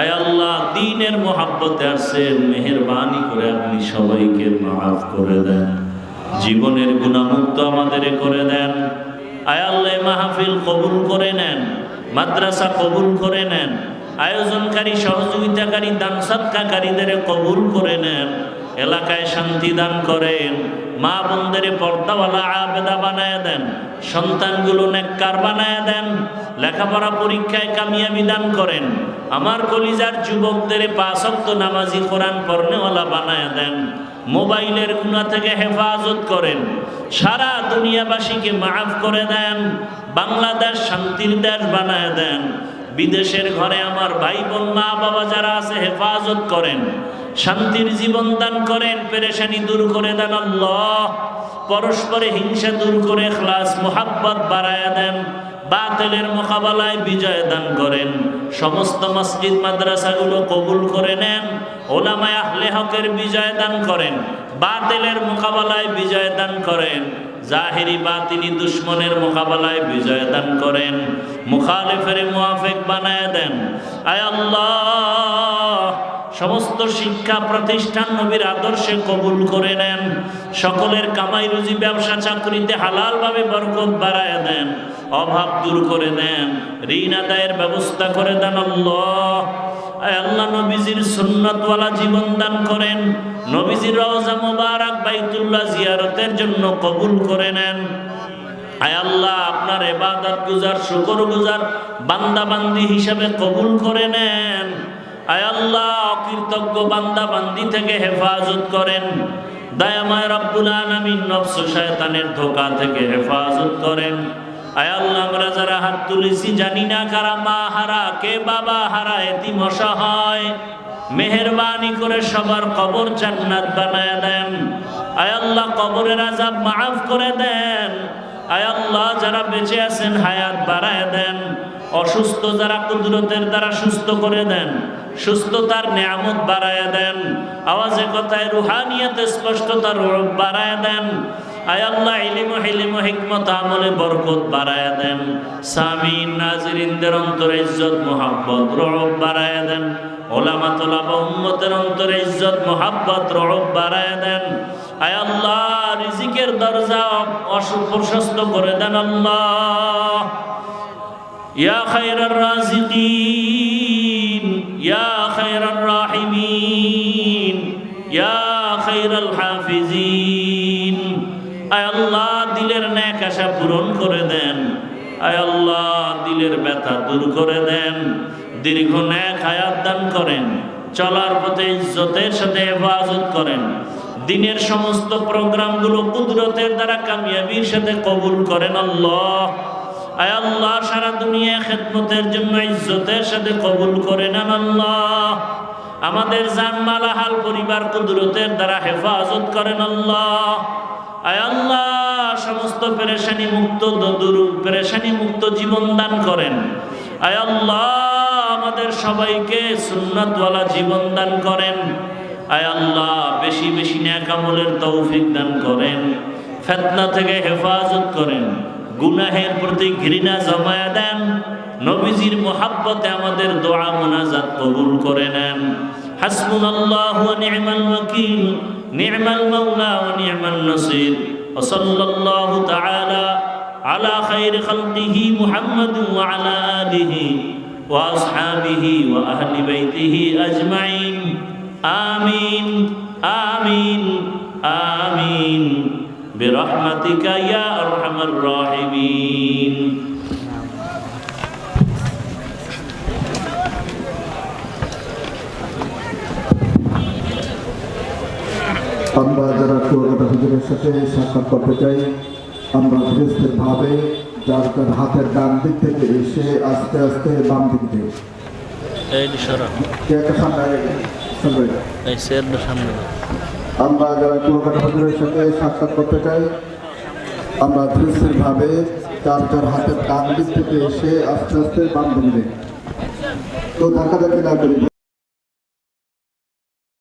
আয় আল্লাহ, দ্বীনের মহব্বতে আসেন, মেহেরবানি করে আপনি সবাইকে মাফ করে দেন, জীবনের গুনাহমুক্ত আমাদের করে দেন। আয় আল্লাহ, মাহফিল কবুল করে নেন, মাদ্রাসা কবুল করে নেন, আয়োজনকারী, সহযোগিতাকারী, দান সদকাকারীদের কবুল করে নেন, এলাকায় শান্তি দান করেন, মা বোনদের পর্দাওয়ালা আবেদা বানায় দেন, সন্তানগুলো নেককার বানায় দেন, লেখাপড়া পরীক্ষায় কামিয়াবি দান করেন, আমার কলিজার যুবকদের 5 ওয়াক্ত নামাজি, কোরআন পড়নেওয়ালা বানায় দেন, মোবাইলের গুনাহ থেকে হেফাজত করেন, সারা দুনিয়াবাসীকে মাফ করে দেন, বাংলাদেশ শান্তির দেশ বানায় দেন, বিদেশের ঘরে আমার ভাই বোন মা বাবা যারা আছে হেফাজত করেন, শান্তির জীবন দান করেন, পেরেশানি দূর করে দেন আল্লাহ, পরস্পরে হিংসা দূর করে ইখলাস মুহাব্বত বাড়ায়া দেন, বাতিলের মোকাবেলায় বিজয় দান করেন। সমস্ত মসজিদ মাদ্রাসাগুলো কবুল করে নেন। ওলামায়ে আহলে হকের বিজয় দান করেন, বাতিলের মোকাবেলায় বিজয় দান করেন, জাহিরি বাতিনি দুশ্মনের মোকাবেলায় বিজয় দান করেন, মুখালিফের মুওয়াফিক বানায় দেন। আয় আল্লাহ, সমস্ত শিক্ষা প্রতিষ্ঠান নবীর আদর্শে কবুল করে নেন। সকলের কামাই রুজি ব্যবসা চাকরিতে হালালভাবে বরকত বাড়ায় দেন, অভাব দূর করে দেন, ঋণ আদায়ের ব্যবস্থা করে দেন। আল্লাহ, আয় আল্লাহ, নবীজির সুন্নতওয়ালা জীবন দান করেন। নবীজির রওজা মুবারক বাইতুল্লাহ জিয়ারতের জন্য কবুল করে নেন। আয় আল্লাহ, আপনার ইবাদত গুজার শুকর গুজার বান্দা বান্দি হিসাবে কবুল করে নেন। আয় আল্লাহ, অকৃতজ্ঞ বান্দা বান্দি থেকে হেফাজত করেন। দয়াময় রব্বুল আলামিন নফস শয়তানের ধোঁকা থেকে হেফাজত করেন। আয় আল্লাহ, আমরা যারা হাত তুলেছি জানি না কারা মা হারা, কে বাবা হারা, এতিম অসহায়, মেহেরবানি করে সবার কবর জান্নাত বানায় দেন। আয় আল্লাহ, কবরের আযাব মাফ করে দেন। আয় আল্লাহ, যারা বেঁচে আছেন হায়াত বাড়ায় দেন। অসুস্থ যারা কুদরতের দ্বারা সুস্থ করে দেন, সুস্থতার নিয়ামত বাড়ায় দেন। আওয়াজে কথায় রুহানিয়াতে স্পষ্টতার রূপ বাড়ায় দেন। আয় আল্লাহ, ইলম ও হিকমত আমলে বরকত বাড়ায় দেন। সামিন নাজিরিনদের অন্তরে ইজ্জত মুহাব্বত রূপ বাড়ায় দেন। ওলামা তোলাবা উম্মতের অন্তরে ইজ্জত মুহাব্বত রূপ বাড়ায় দেন। আয় আল্লাহ, রিজিকের দরজা প্রশস্ত করে দেন। আল্লাহ, ইয়া খায়রার রাজিকিন, ইয়া খায়রার রাহিমিন, ইয়া খায়রাল হাফিজিন। আয় আল্লাহ, দিলের নেক আশা পূরণ করে দেন। আয় আল্লাহ, দিলের ব্যথা দূর করে দেন। দীর্ঘ নেক হায়াত দান করেন। চলার পথে ইজ্জতের সাথে হেফাজত করেন। দিনের সমস্ত প্রোগ্রামগুলো কুদরতের দ্বারা কামিয়াবির সাথে কবুল করেন। আল্লাহ, আয় আল্লাহ, সারা দুনিয়া খেদমতের জন্য ইজ্জতের সাথে কবুল করে নেন। আল্লাহ, আমাদের জানমাল হাল পরিবার কুদরতের দ্বারা হেফাজত করেন। আল্লাহ, আয় আল্লাহ, সমস্ত পেরেশানি মুক্ত পেরেশানি মুক্ত জীবন দান করেন। আয় আল্লাহ, আমাদের সবাইকে সুন্নাতওয়ালা জীবন দান করেন। আয় আল্লাহ, বেশি বেশি নেক আমলের তৌফিক দান করেন। ফিতনা থেকে হেফাজত করেন। গুনাহের প্রতি ঘৃণা জমায়া দেন। নবীজির মুহাব্বতে আমাদের দোয়া মুনাজাত কবুল করে নেন। হাসবুনাল্লাহু ওয়া নি'মাল ওয়াকিল, নি'মাল মাওলা ওয়া নি'মান নাসির। ওয়া সাল্লাল্লাহু তাআলা আলা খায়রি খালকিহি মুহাম্মাদ ওয়া আলা আলিহি ওয়া আসহাবিহি ওয়া আহলি বাইতিহি আজমাইন। আমিন আমিন আমিন বিরহমাতিকা ইয়া আরহামার রাহিমিন। আমরা যারা কুয়াকাটা হুজুরের সাথে সাক্ষাৎ করতে চাই, আমরা ধীরস্থির ভাবে যার যার হাতের ডান দিক থেকে এসে আস্তে আস্তে বাম দিক থেকে আমরা যারা কুয়াকাটা হুজুরের সাথে সাক্ষাৎ করতে চাই, আমরা ধীরস্থির ভাবে যার যার হাতের ডান দিক থেকে এসে আস্তে আস্তে বাম দিকে তো ধাক্কা ধাক্কি না করি।